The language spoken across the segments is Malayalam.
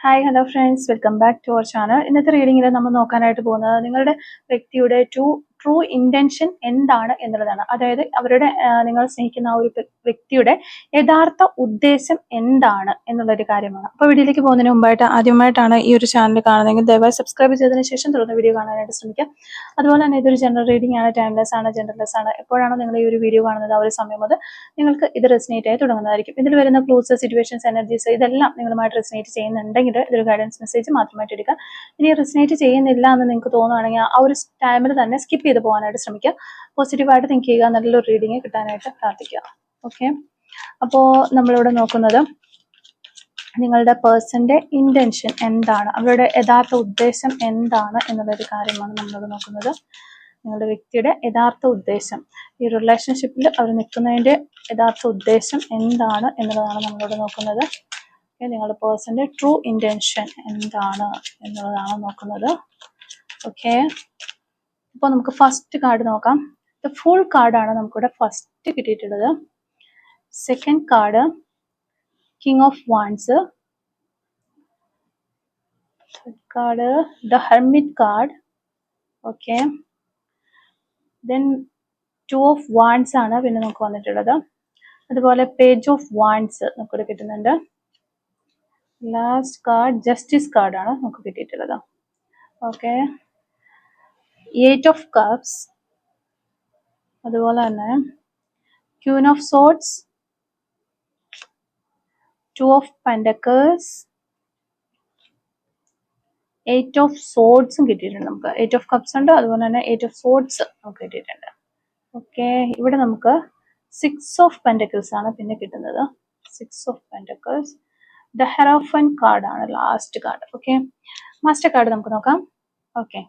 Hi hello friends, welcome back to our channel. ഇന്നത്തെ റീഡിങ്ങിൽ നമ്മൾ നോക്കാനായിട്ട് പോകുന്നത് നിങ്ങളുടെ വ്യക്തിയുടെ ട്രൂ ഇന്റൻഷൻ എന്താണ് എന്നുള്ളതാണ്. അതായത് അവരുടെ നിങ്ങൾ സ്നേഹിക്കുന്ന ആ ഒരു വ്യക്തിയുടെ യഥാർത്ഥ ഉദ്ദേശം എന്താണ് എന്നുള്ളൊരു കാര്യമാണ്. അപ്പോൾ വീഡിയോയിലേക്ക് പോകുന്നതിന് മുമ്പായിട്ട് ആദ്യമായിട്ടാണ് ഈ ഒരു ചാനൽ കാണുന്നതെങ്കിൽ ദയവായി സബ്സ്ക്രൈബ് ചെയ്തതിന് ശേഷം തുടർന്ന് വീഡിയോ കാണാനായിട്ട് ശ്രമിക്കുക. അതുപോലെ തന്നെ ഇതൊരു ജനറൽ റീഡിംഗ് ആണ്, ടൈംലെസ് ആണ്, ജെൻഡർലെസ് ആണ്. എപ്പോഴാണോ നിങ്ങൾ ഈ ഒരു വീഡിയോ കാണുന്നത് ആ ഒരു സമയം മുതൽ നിങ്ങൾക്ക് ഇത് റെസിനേറ്റ് ആയി തുടങ്ങുന്നതായിരിക്കും. ഇതിൽ വരുന്ന ക്ലൂസ്, സിറ്റുവേഷൻസ്, എനർജീസ് ഇതെല്ലാം നിങ്ങളുമായിട്ട് റെസിനേറ്റ് ചെയ്യുന്നുണ്ടെങ്കിൽ ഇതൊരു ഗൈഡൻസ് മെസ്സേജ് മാത്രമായിട്ട് എടുക്കുക. ഇനി റെസിനേറ്റ് ചെയ്യുന്നില്ല എന്ന് നിങ്ങൾക്ക് തോന്നുകയാണെങ്കിൽ ആ ഒരു ടൈമിൽ തന്നെ സ്കിപ്പ് ചെയ്ത് പോകാനായിട്ട് ശ്രമിക്കുക. പോസിറ്റീവായിട്ട് തിങ്ക് ചെയ്യുക, നല്ലൊരു റീഡിങ് കിട്ടാനായിട്ട് പ്രാർത്ഥിക്കുക. ഓക്കെ, അപ്പോൾ നമ്മളിവിടെ നോക്കുന്നത് നിങ്ങളുടെ പേഴ്സന്റെ ഇന്റൻഷൻ എന്താണ്, അവരുടെ യഥാർത്ഥ ഉദ്ദേശം എന്താണ് എന്നുള്ളൊരു കാര്യമാണ് നമ്മളിവിടെ നോക്കുന്നത്. നിങ്ങളുടെ വ്യക്തിയുടെ യഥാർത്ഥ ഉദ്ദേശം, ഈ റിലേഷൻഷിപ്പിൽ അവർ നിൽക്കുന്നതിന്റെ യഥാർത്ഥ ഉദ്ദേശം എന്താണ് എന്നുള്ളതാണ് നമ്മളിവിടെ നോക്കുന്നത്. നിങ്ങളുടെ പേഴ്സന്റെ ട്രൂ ഇന്റൻഷൻ എന്താണ് എന്നുള്ളതാണ് നോക്കുന്നത്. ഓക്കെ, അപ്പോൾ നമുക്ക് ഫസ്റ്റ് കാർഡ് നോക്കാം. ഇത് ഫുൾ കാർഡാണ് നമുക്കിവിടെ ഫസ്റ്റ് കിട്ടിയിട്ടുള്ളത്. Second card king of wands. Third card the hermit card. Okay, then two of wands ആണ് പിന്നെ നമുക്ക് വന്നിട്ടുള്ളത്. അതുപോലെ പേജ് ഓഫ് വാൻഡ്സ് നമുക്കിവിടെ കിട്ടുന്നുണ്ട്. ലാസ്റ്റ് കാർഡ് ജസ്റ്റിസ് കാർഡാണ് നമുക്ക് കിട്ടിയിട്ടുള്ളത്. ഓക്കെ, 8 ഓഫ് കപ്സ്, അതുപോലെ തന്നെ queen of swords, 2 of pentacles, 8 of സോർഡ്സും കിട്ടിയിട്ടുണ്ട് നമുക്ക്. 8 ഓഫ് കപ്സ് ഉണ്ട്, അതുപോലെ തന്നെ 8 ഓഫ് സോർഡ്സ് നമുക്ക് കിട്ടിയിട്ടുണ്ട്. ഓക്കെ, ഇവിടെ നമുക്ക് 6 ഓഫ് പെന്റക്കിൾസ് ആണ് പിന്നെ കിട്ടുന്നത്. 6 ഓഫ് പെന്റക്കിൾസ്. ദ ഹെറോഫൻ കാർഡാണ് last card. Okay, master card നമുക്ക് നോക്കാം. ഓക്കെ,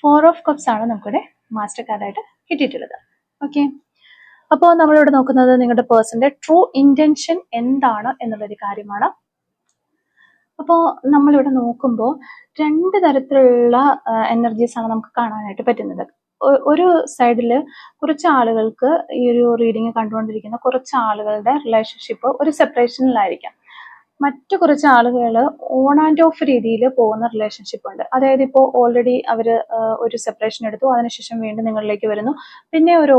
4 ഓഫ് കപ്സ് ആണ് നമുക്കിവിടെ മാസ്റ്റർ കാർഡായിട്ട് കിട്ടിയിട്ടുള്ളത്. ഓക്കെ, അപ്പോൾ നമ്മളിവിടെ നോക്കുന്നത് നിങ്ങളുടെ പേഴ്സന്റെ ട്രൂ ഇന്റൻഷൻ എന്താണ് എന്നുള്ളൊരു കാര്യമാണ്. അപ്പോൾ നമ്മളിവിടെ നോക്കുമ്പോൾ 2 തരത്തിലുള്ള എനർജീസ് ആണ് നമുക്ക് കാണാനായിട്ട് പറ്റുന്നത്. ഒരു സൈഡിൽ കുറച്ച് ആളുകൾക്ക് ഈ ഒരു റീഡിങ് കണ്ടുകൊണ്ടിരിക്കുന്ന കുറച്ച് ആളുകളുടെ റിലേഷൻഷിപ്പ് ഒരു സെപ്പറേഷനിലായിരിക്കാം. മറ്റു കുറച്ച് ആളുകൾ ഓൺ ആൻഡ് ഓഫ് രീതിയിൽ പോകുന്ന റിലേഷൻഷിപ്പ് ഉണ്ട്. അതായത് ഇപ്പോൾ ഓൾറെഡി അവർ ഒരു സെപ്പറേഷൻ എടുത്തു, അതിനുശേഷം വീണ്ടും നിങ്ങളിലേക്ക് വരുന്നു, പിന്നെ ഒരു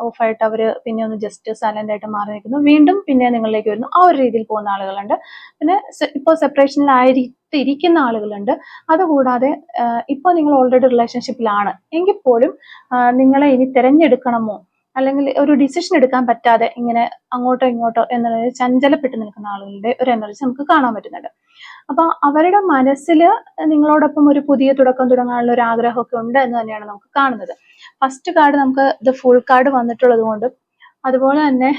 ഓഫായിട്ട് അവർ പിന്നെ ഒന്ന് ജസ്റ്റ് സൈലന്റ് ആയിട്ട് മാറി നിൽക്കുന്നു, വീണ്ടും പിന്നെ നിങ്ങളിലേക്ക് വരുന്നു. ആ ഒരു രീതിയിൽ പോകുന്ന ആളുകളുണ്ട്. പിന്നെ ഇപ്പോൾ സെപ്പറേഷനിലായിരിക്കുന്ന ആളുകളുണ്ട്. അതുകൂടാതെ ഇപ്പോൾ നിങ്ങൾ ഓൾറെഡി റിലേഷൻഷിപ്പിലാണ് എങ്കിൽ പോലും നിങ്ങളെ ഇനി തിരഞ്ഞെടുക്കണമോ അല്ലെങ്കിൽ ഒരു ഡിസിഷൻ എടുക്കാൻ പറ്റാതെ ഇങ്ങനെ അങ്ങോട്ടോ ഇങ്ങോട്ടോ എന്നുള്ളത് ചഞ്ചലപ്പെട്ട് നിൽക്കുന്ന ആളുകളുടെ ഒരു എനർജി നമുക്ക് കാണാൻ പറ്റുന്നുണ്ട്. അപ്പൊ അവരുടെ മനസ്സിൽ നിങ്ങളോടൊപ്പം ഒരു പുതിയ തുടക്കം തുടങ്ങാനുള്ള ഒരു ആഗ്രഹമൊക്കെ ഉണ്ട് എന്ന് തന്നെയാണ് നമുക്ക് കാണുന്നത്. ഫസ്റ്റ് കാർഡ് നമുക്ക് ഇത് ഫുൾ കാർഡ് വന്നിട്ടുള്ളത് കൊണ്ട്, അതുപോലെ തന്നെ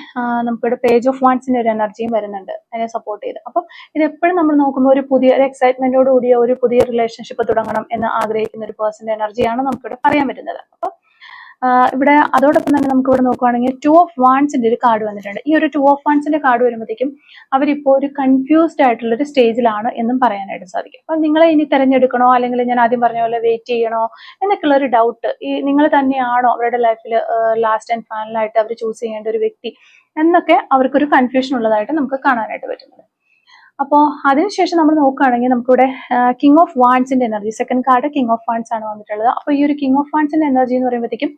നമുക്കിവിടെ പേജ് ഓഫ് വാൻഡ്സിന്റെ ഒരു എനർജിയും വരുന്നുണ്ട് അതിനെ സപ്പോർട്ട് ചെയ്ത്. അപ്പം ഇത് എപ്പോഴും നമ്മൾ നോക്കുമ്പോൾ ഒരു പുതിയ എക്സൈറ്റ്മെന്റോട് കൂടിയ ഒരു പുതിയ റിലേഷൻഷിപ്പ് തുടങ്ങണം എന്ന് ആഗ്രഹിക്കുന്ന ഒരു പേഴ്സന്റെ എനർജിയാണ് നമുക്കിവിടെ പറയാൻ പറ്റുന്നത്. അപ്പൊ ഇവിടെ അതോടൊപ്പം തന്നെ നമുക്ക് ഇവിടെ നോക്കുവാണെങ്കിൽ 2 ഓഫ് വാൻഡ്സിന്റെ ഒരു കാർഡ് വന്നിട്ടുണ്ട്. ഈ ഒരു 2 ഓഫ് വാൻഡ്സിന്റെ കാർഡ് വരുമ്പോഴത്തേക്കും അവരിപ്പോൾ ഒരു കൺഫ്യൂസ്ഡ് ആയിട്ടുള്ള ഒരു സ്റ്റേജിലാണ് എന്നും പറയാനായിട്ട് സാധിക്കും. അപ്പൊ നിങ്ങളെ ഇനി തിരഞ്ഞെടുക്കണോ അല്ലെങ്കിൽ ഞാൻ ആദ്യം പറഞ്ഞ പോലെ വെയിറ്റ് ചെയ്യണോ എന്നൊക്കെയുള്ള ഒരു ഡൗട്ട്, ഈ നിങ്ങൾ തന്നെയാണോ അവരുടെ ലൈഫിൽ ലാസ്റ്റ് ആൻഡ് ഫൈനലായിട്ട് അവർ ചൂസ് ചെയ്യേണ്ട ഒരു വ്യക്തി എന്നൊക്കെ അവർക്കൊരു കൺഫ്യൂഷൻ ഉള്ളതായിട്ട് നമുക്ക് കാണാനായിട്ട് പറ്റുന്നത്. അപ്പോൾ അതിനുശേഷം നമ്മൾ നോക്കുകയാണെങ്കിൽ നമുക്കിവിടെ കിങ് ഓഫ് വാൻഡ്സിന്റെ energy, second card king of wands ആണ് വന്നിട്ടുള്ളത്. അപ്പോൾ ഈ ഒരു കിങ് ഓഫ് വാൻഡ്സിന്റെ എനർജി എന്ന് പറയുമ്പോഴത്തേക്കും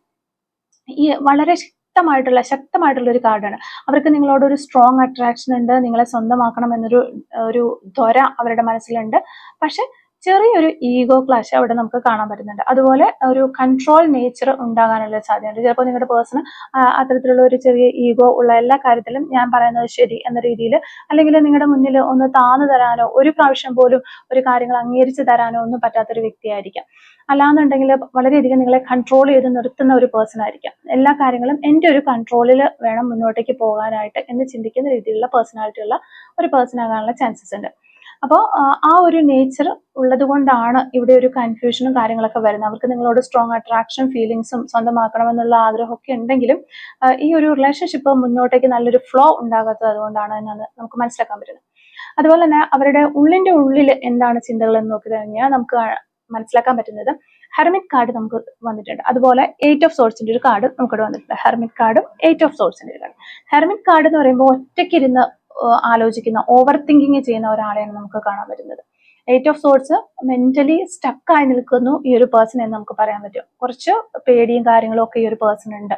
ഈ വളരെ ശക്തമായിട്ടുള്ള ഒരു കാർഡാണ്. അവർക്ക് നിങ്ങളോട് ഒരു സ്ട്രോങ് അട്രാക്ഷൻ ഉണ്ട്, നിങ്ങളെ സ്വന്തമാക്കണം എന്നൊരു ത്വര അവരുടെ മനസ്സിലുണ്ട്. പക്ഷെ ചെറിയൊരു ഈഗോ ക്ലാഷ് അവിടെ നമുക്ക് കാണാൻ പറ്റുന്നുണ്ട്. അതുപോലെ ഒരു കൺട്രോൾ നേച്ചർ ഉണ്ടാകാനുള്ള സാധ്യതയുണ്ട്. ചിലപ്പോൾ നിങ്ങളുടെ പേഴ്സണ് അത്തരത്തിലുള്ള ഒരു ചെറിയ ഈഗോ ഉള്ള എല്ലാ കാര്യത്തിലും ഞാൻ പറയുന്നത് ശരി എന്ന രീതിയിൽ, അല്ലെങ്കിൽ നിങ്ങളുടെ മുന്നിൽ ഒന്ന് താന്നു തരാനോ ഒരു പ്രാവശ്യം പോലും ഒരു കാര്യങ്ങൾ അംഗീകരിച്ച് തരാനോ ഒന്നും പറ്റാത്തൊരു വ്യക്തിയായിരിക്കാം. അല്ലാന്നുണ്ടെങ്കിൽ വളരെയധികം നിങ്ങളെ കൺട്രോൾ ചെയ്ത് നിർത്തുന്ന ഒരു പേഴ്സൺ ആയിരിക്കാം. എല്ലാ കാര്യങ്ങളും എൻ്റെ ഒരു കൺട്രോളിൽ വേണം മുന്നോട്ടേക്ക് പോകാനായിട്ട് എന്ന് ചിന്തിക്കുന്ന രീതിയിലുള്ള പേഴ്സണാലിറ്റി ഉള്ള ഒരു പേഴ്സൺ ആകാനുള്ള ചാൻസസ് ഉണ്ട്. അപ്പോൾ ആ ഒരു നേച്ചർ ഉള്ളത് കൊണ്ടാണ് ഇവിടെ ഒരു കൺഫ്യൂഷനും കാര്യങ്ങളൊക്കെ വരുന്നത്. അവർക്ക് നിങ്ങളോട് സ്ട്രോങ് അട്രാക്ഷൻ ഫീലിങ്സും സ്വന്തമാക്കണമെന്നുള്ള ആഗ്രഹമൊക്കെ ഉണ്ടെങ്കിലും ഈ ഒരു റിലേഷൻഷിപ്പ് മുന്നോട്ടേക്ക് നല്ലൊരു ഫ്ലോ ഉണ്ടാകാത്തത് അതുകൊണ്ടാണ് എന്നാണ് നമുക്ക് മനസ്സിലാക്കാൻ പറ്റുന്നത്. അതുപോലെ തന്നെ അവരുടെ ഉള്ളിന്റെ ഉള്ളിൽ എന്താണ് ചിന്തകൾ എന്ന് നോക്കി കഴിഞ്ഞാൽ നമുക്ക് മനസ്സിലാക്കാൻ പറ്റുന്നത് ഹെർമിറ്റ് കാർഡ് നമുക്ക് വന്നിട്ടുണ്ട്. അതുപോലെ 8 ഓഫ് സോർഡ്സിന്റെ ഒരു കാർഡ് നമുക്കിവിടെ വന്നിട്ടുണ്ട്. ഹെർമിറ്റ് കാർഡും 8 ഓഫ് സോർഡ്സിന്റെ ഒരു കാർഡ്. ഹെർമിറ്റ് കാർഡ് എന്ന് പറയുമ്പോൾ ഒറ്റയ്ക്കിരുന്ന് ആലോചിക്കുന്ന, ഓവർ തിങ്കിങ് ചെയ്യുന്ന ഒരാളെയാണ് നമുക്ക് കാണാൻ പറ്റുന്നത്. 8 ഓഫ് സോർട്സ് മെന്റലി സ്റ്റക്കായി നിൽക്കുന്നു ഈ ഒരു പേഴ്സൺ എന്ന് നമുക്ക് പറയാൻ പറ്റും. കുറച്ച് പേടിയും കാര്യങ്ങളും ഒക്കെ ഈ ഒരു പേഴ്സൺ ഉണ്ട്.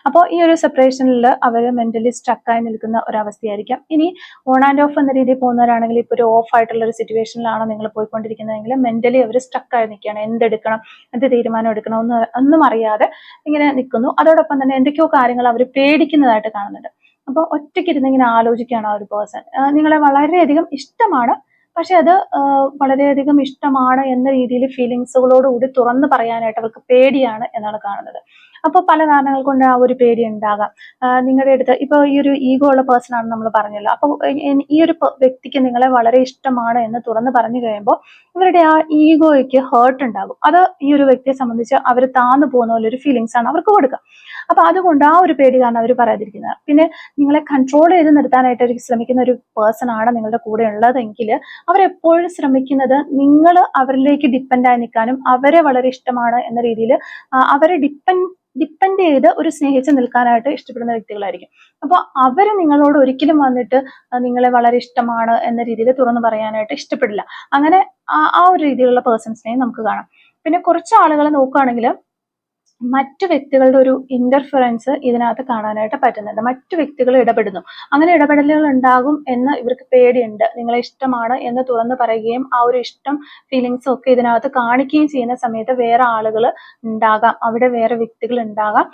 അപ്പോൾ ഈ ഒരു സെപ്പറേഷനിൽ അവർ മെന്റലി സ്റ്റക്കായി നിൽക്കുന്ന ഒരവസ്ഥയായിരിക്കാം. ഇനി ഓൺ ആൻഡ് ഓഫ് എന്ന രീതിയിൽ പോകുന്നവരാണെങ്കിൽ ഇപ്പോൾ ഒരു ഓഫ് ആയിട്ടുള്ള ഒരു സിറ്റുവേഷനിലാണ് നിങ്ങൾ പോയിക്കൊണ്ടിരിക്കുന്നതെങ്കിൽ മെന്റലി അവർ സ്റ്റക്കായി നിൽക്കുകയാണ്. എന്തെടുക്കണം, എന്ത് തീരുമാനം എടുക്കണം ഒന്നും അറിയാതെ ഇങ്ങനെ നിൽക്കുന്നു. അതോടൊപ്പം തന്നെ എന്തൊക്കെയോ കാര്യങ്ങൾ അവർ പേടിക്കുന്നതായിട്ട് കാണുന്നുണ്ട്. അപ്പോൾ ഒറ്റയ്ക്കിരുന്ന് ഇങ്ങനെ ആലോചിക്കുകയാണ് ആ ഒരു പേഴ്സൺ. നിങ്ങളെ വളരെയധികം ഇഷ്ടമാണ്, പക്ഷെ അത് വളരെയധികം ഇഷ്ടമാണ് എന്ന രീതിയിൽ ഫീലിങ്സുകളോടുകൂടി തുറന്നു പറയാനായിട്ട് അവർക്ക് പേടിയാണ് എന്നാണ് കാണുന്നത്. അപ്പോൾ പല കാരണങ്ങൾ കൊണ്ട് ആ ഒരു പേടി ഉണ്ടാകാം. നിങ്ങളുടെ അടുത്ത് ഇപ്പോൾ ഈ ഒരു ഈഗോ ഉള്ള പേഴ്സൺ ആണെന്ന് നമ്മൾ പറഞ്ഞല്ലോ. അപ്പോൾ ഈ ഒരു വ്യക്തിക്ക് നിങ്ങളെ വളരെ ഇഷ്ടമാണ് എന്ന് തുറന്നു പറഞ്ഞു കഴിയുമ്പോൾ ഇവരുടെ ആ ഈഗോയ്ക്ക് ഹേർട്ട് ഉണ്ടാകും. അത് ഈ ഒരു വ്യക്തിയെ സംബന്ധിച്ച് അവർ താന്നു പോകുന്ന പോലെ ഒരു ഫീലിങ്സ് ആണ് അവർക്ക് കൊടുക്കുക. അപ്പൊ അതുകൊണ്ട് ആ ഒരു പേടി കാരണം അവർ പറയാതിരിക്കുന്നത്. പിന്നെ നിങ്ങളെ കൺട്രോൾ ചെയ്ത് നിർത്താനായിട്ട് അവർ ശ്രമിക്കുന്ന ഒരു പേഴ്സൺ ആണ് നിങ്ങളുടെ കൂടെ ഉള്ളതെങ്കിൽ അവരെപ്പോഴും ശ്രമിക്കുന്നത് നിങ്ങൾ അവരിലേക്ക് ഡിപ്പെൻഡായി നിൽക്കാനും അവരെ വളരെ ഇഷ്ടമാണ് എന്ന രീതിയിൽ അവരെ ഡിപ്പെൻഡ് ചെയ്ത് ഒരു സ്നേഹിച്ച് നിൽക്കാനായിട്ട് ഇഷ്ടപ്പെടുന്ന വ്യക്തികളായിരിക്കും. അപ്പോൾ അവര് നിങ്ങളോട് ഒരിക്കലും വന്നിട്ട് നിങ്ങളെ വളരെ ഇഷ്ടമാണ് എന്ന രീതിയിൽ തുറന്നു പറയാനായിട്ട് ഇഷ്ടപ്പെടില്ല. അങ്ങനെ ആ ഒരു രീതിയിലുള്ള പേഴ്സൺസിനെയും നമുക്ക് കാണാം. പിന്നെ കുറച്ച് ആളുകളെ നോക്കുകയാണെങ്കിൽ മറ്റു വ്യക്തികളുടെ ഒരു ഇന്റർഫറൻസ് ഇതിനകത്ത് കാണാനായിട്ട് പറ്റുന്നുണ്ട്. മറ്റു വ്യക്തികൾ ഇടപെടുന്നു, അങ്ങനെ ഇടപെടലുകൾ ഉണ്ടാകും എന്ന് ഇവർക്ക് പേടിയുണ്ട്. നിങ്ങളെ ഇഷ്ടമാണ് എന്ന് തുറന്നു പറയുകയും ആ ഒരു ഇഷ്ടം ഫീലിങ്സും ഒക്കെ ഇതിനകത്ത് കാണിക്കുകയും ചെയ്യുന്ന സമയത്ത് വേറെ ആളുകൾ ഉണ്ടാകാം, അവിടെ വേറെ വ്യക്തികൾ ഉണ്ടാകാം.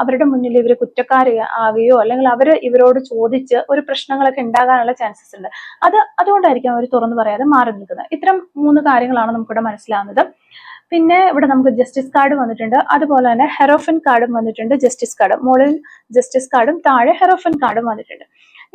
അവരുടെ മുന്നിൽ ഇവർ കുറ്റക്കാരാകുകയോ അല്ലെങ്കിൽ അവർ ഇവരോട് ചോദിച്ച് ഒരു പ്രശ്നങ്ങളൊക്കെ ഉണ്ടാകാനുള്ള ചാൻസസ് ഉണ്ട്. അതുകൊണ്ടായിരിക്കും അവർ തുറന്നു പറയാതെ മാറി നിൽക്കുന്നത്. ഇത്തരം 3 കാര്യങ്ങളാണ് നമുക്കിവിടെ മനസ്സിലാവുന്നത്. പിന്നെ ഇവിടെ നമുക്ക് ജസ്റ്റിസ് കാർഡ് വന്നിട്ടുണ്ട്, അതുപോലെ തന്നെ ഹെറോഫിൻ കാർഡും വന്നിട്ടുണ്ട്. ജസ്റ്റിസ് കാർഡ് മുകളിൽ ജസ്റ്റിസ് കാർഡും താഴെ ഹെറോഫിൻ കാർഡും വന്നിട്ടുണ്ട്.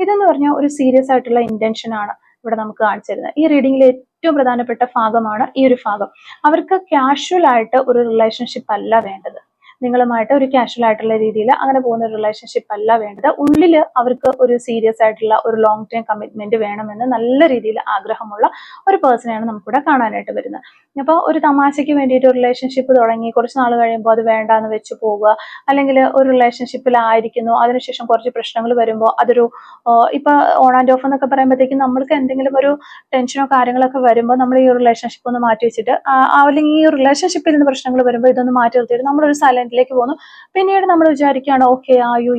ഇതെന്ന് പറഞ്ഞാൽ ഒരു സീരിയസ് ആയിട്ടുള്ള ഇന്റൻഷൻ ആണ് ഇവിടെ നമുക്ക് കാണിച്ചു തരുന്നത്. ഈ റീഡിംഗിലെ ഏറ്റവും പ്രധാനപ്പെട്ട ഭാഗമാണ് ഈ ഒരു ഭാഗം. അവർക്ക് കാഷ്വൽ ആയിട്ട് ഒരു റിലേഷൻഷിപ്പ് അല്ല വേണ്ടത്, നിങ്ങളുമായിട്ട് ഒരു കാഷ്വൽ ആയിട്ടുള്ള രീതിയിൽ അങ്ങനെ പോകുന്ന ഒരു റിലേഷൻഷിപ്പ് അല്ല വേണ്ടത്. ഉള്ളിൽ അവർക്ക് ഒരു സീരിയസ് ആയിട്ടുള്ള ഒരു ലോങ് ടൈം കമ്മിറ്റ്മെന്റ് വേണമെന്ന് നല്ല രീതിയിൽ ആഗ്രഹമുള്ള ഒരു പേഴ്സണെയാണ് നമുക്കിവിടെ കാണാനായിട്ട് വരുന്നത്. അപ്പോൾ ഒരു തമാശയ്ക്ക് വേണ്ടിയിട്ട് ഒരു റിലേഷൻഷിപ്പ് തുടങ്ങി കുറച്ച് നാൾ കഴിയുമ്പോൾ അത് വേണ്ടാന്ന് വെച്ച് പോവുക, അല്ലെങ്കിൽ ഒരു റിലേഷൻഷിപ്പിലായിരിക്കുന്നു അതിനുശേഷം കുറച്ച് പ്രശ്നങ്ങൾ വരുമ്പോൾ അതൊരു ഇപ്പൊ ഓൺ ആൻഡ് ഓഫ് എന്നൊക്കെ പറയുമ്പോഴത്തേക്കും നമ്മൾക്ക് എന്തെങ്കിലും ഒരു ടെൻഷനോ കാര്യങ്ങളൊക്കെ വരുമ്പോൾ നമ്മൾ ഈ ഒരു റിലേഷൻഷിപ്പ് ഒന്ന് മാറ്റി വെച്ചിട്ട് അല്ലെങ്കിൽ ഈ റിലേഷൻഷിപ്പിൽ നിന്ന് പ്രശ്നങ്ങൾ വരുമ്പോൾ ഇതൊന്ന് മാറ്റി നിർത്തിയിട്ട് നമ്മളൊരു സൈലന്റിലേക്ക് പോകുന്നു. പിന്നീട് നമ്മൾ വിചാരിക്കുകയാണ് ഓക്കെ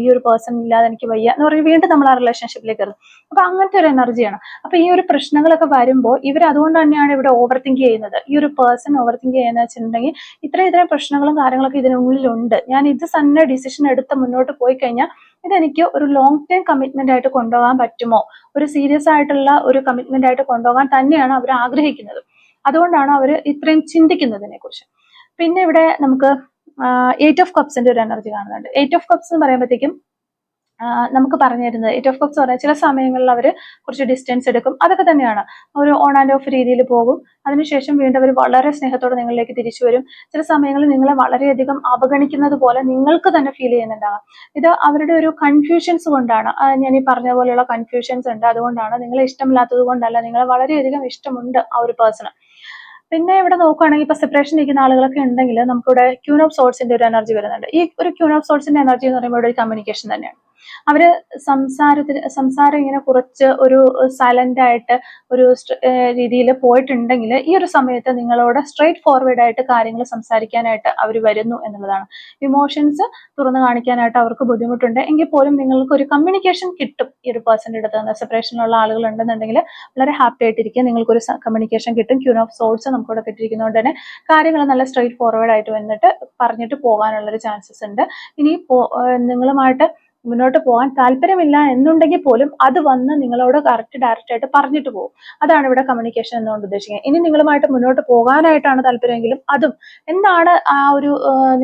ഈ ഒരു പേഴ്സൺ ഇല്ലാതെ എനിക്ക് വയ്യ എന്ന് പറഞ്ഞ് വീണ്ടും നമ്മൾ ആ റിലേഷൻഷിപ്പിലേക്ക് കയറും. അപ്പൊ അങ്ങനത്തെ ഒരു എനർജിയാണ്. അപ്പൊ ഈ ഒരു പ്രശ്നങ്ങളൊക്കെ വരുമ്പോൾ ഇവർ അതുകൊണ്ട് തന്നെയാണ് ഇവിടെ ഓവർ തിങ്ക് ചെയ്യുന്നത്. ഈ ഒരു പേഴ്സൺ ഓവർ തിങ്ക് ചെയ്യുന്ന വെച്ചിട്ടുണ്ടെങ്കിൽ ഇത്രയും പ്രശ്നങ്ങളും കാര്യങ്ങളൊക്കെ ഇതിനുള്ളിലുണ്ട്, ഞാൻ ഇത് തന്നെ ഡിസിഷൻ എടുത്ത് മുന്നോട്ട് പോയി കഴിഞ്ഞാൽ ഇതെനിക്ക് ഒരു ലോങ് ടൈം കമ്മിറ്റ്മെന്റ് ആയിട്ട് കൊണ്ടുപോകാൻ പറ്റുമോ, ഒരു സീരിയസ് ആയിട്ടുള്ള ഒരു കമ്മിറ്റ്മെന്റ് ആയിട്ട് കൊണ്ടുപോകാൻ തന്നെയാണ് അവർ ആഗ്രഹിക്കുന്നത്. അതുകൊണ്ടാണ് അവർ ഇത്രയും ചിന്തിക്കുന്നതിനെ കുറിച്ച്. പിന്നെ ഇവിടെ നമുക്ക് 8 ഓഫ് കപ്സിന്റെ ഒരു എനർജി കാണുന്നുണ്ട്. 8 ഓഫ് കപ്സ് എന്ന് പറയുമ്പോഴത്തേക്കും നമുക്ക് പറഞ്ഞു തരുന്നത് 8 ഓഫ് കപ്സ് പറഞ്ഞാൽ ചില സമയങ്ങളിൽ അവർ കുറച്ച് ഡിസ്റ്റൻസ് എടുക്കും, അതൊക്കെ തന്നെയാണ്. ഒരു ഓൺ ആൻഡ് ഓഫ് രീതിയിൽ പോകും, അതിനുശേഷം വീണ്ടും അവർ വളരെ സ്നേഹത്തോടെ നിങ്ങളിലേക്ക് തിരിച്ചു വരും. ചില സമയങ്ങളിൽ നിങ്ങളെ വളരെയധികം അവഗണിക്കുന്നത് പോലെ നിങ്ങൾക്ക് തന്നെ ഫീൽ ചെയ്യുന്നുണ്ടാകാം. ഇത് അവരുടെ ഒരു കൺഫ്യൂഷൻസ് കൊണ്ടാണ്. ഞാൻ ഈ പറഞ്ഞ പോലെയുള്ള കൺഫ്യൂഷൻസ് ഉണ്ട്, അതുകൊണ്ടാണ്. നിങ്ങളെ ഇഷ്ടമില്ലാത്തത് കൊണ്ടല്ല, നിങ്ങളെ വളരെയധികം ഇഷ്ടമുണ്ട് ആ ഒരു പേഴ്സണ്. പിന്നെ ഇവിടെ നോക്കുകയാണെങ്കിൽ ഇപ്പൊ സെപ്പറേഷൻ ഇരിക്കുന്ന ആളുകളൊക്കെ ഉണ്ടെങ്കിൽ നമുക്കിവിടെ ക്യൂൻ ഓഫ് സോർട്സിന്റെ ഒരു എനർജി വരുന്നുണ്ട്. ഈ ഒരു ക്യൂൻ ഓഫ് സോർട്സിന്റെ എനർജി എന്ന് പറയുമ്പോൾ ഒരു കമ്മ്യൂണിക്കേഷൻ തന്നെയാണ്. അവര് സംസാരം ഇങ്ങനെ കുറച്ച് ഒരു സൈലന്റ് ആയിട്ട് ഒരു രീതിയിൽ പോയിട്ടുണ്ടെങ്കിൽ ഈ ഒരു സമയത്ത് നിങ്ങളോട് സ്ട്രെയിറ്റ് ഫോർവേഡ് ആയിട്ട് കാര്യങ്ങൾ സംസാരിക്കാനായിട്ട് അവർ വരുന്നു എന്നുള്ളതാണ്. ഇമോഷൻസ് തുറന്നു കാണിക്കാനായിട്ട് അവർക്ക് ബുദ്ധിമുട്ടുണ്ട് എങ്കിൽ പോലും നിങ്ങൾക്ക് ഒരു കമ്മ്യൂണിക്കേഷൻ കിട്ടും. ഈ ഒരു പേഴ്സന്റെ അടുത്ത് നിന്ന് സെപ്പറേഷനിലുള്ള ആളുകൾ ഉണ്ടെന്നുണ്ടെങ്കിൽ വളരെ ഹാപ്പി ആയിട്ടിരിക്കുക, നിങ്ങൾക്കൊരു കമ്മ്യൂണിക്കേഷൻ കിട്ടും. ക്യൂൻ ഓഫ് സോർട്സ് നമുക്കിവിടെ കിട്ടിയിരിക്കുന്നതുകൊണ്ട് തന്നെ കാര്യങ്ങൾ നല്ല സ്ട്രെയിറ്റ് ഫോർവേഡ് ആയിട്ട് വന്നിട്ട് പറഞ്ഞിട്ട് പോകാനുള്ളൊരു ചാൻസസ് ഉണ്ട്. ഇനി നിങ്ങളുമായിട്ട് മുന്നോട്ട് പോകാൻ താല്പര്യമില്ല എന്നുണ്ടെങ്കിൽ പോലും അത് വന്ന് നിങ്ങളോട് ഡയറക്റ്റ് ആയിട്ട് പറഞ്ഞിട്ട് പോകും. അതാണ് ഇവിടെ കമ്മ്യൂണിക്കേഷൻ എന്നുകൊണ്ട് ഉദ്ദേശിക്കുന്നത്. ഇനി നിങ്ങളുമായിട്ട് മുന്നോട്ട് പോകാനായിട്ടാണ് താല്പര്യമെങ്കിലും അതും എന്താണ് ആ ഒരു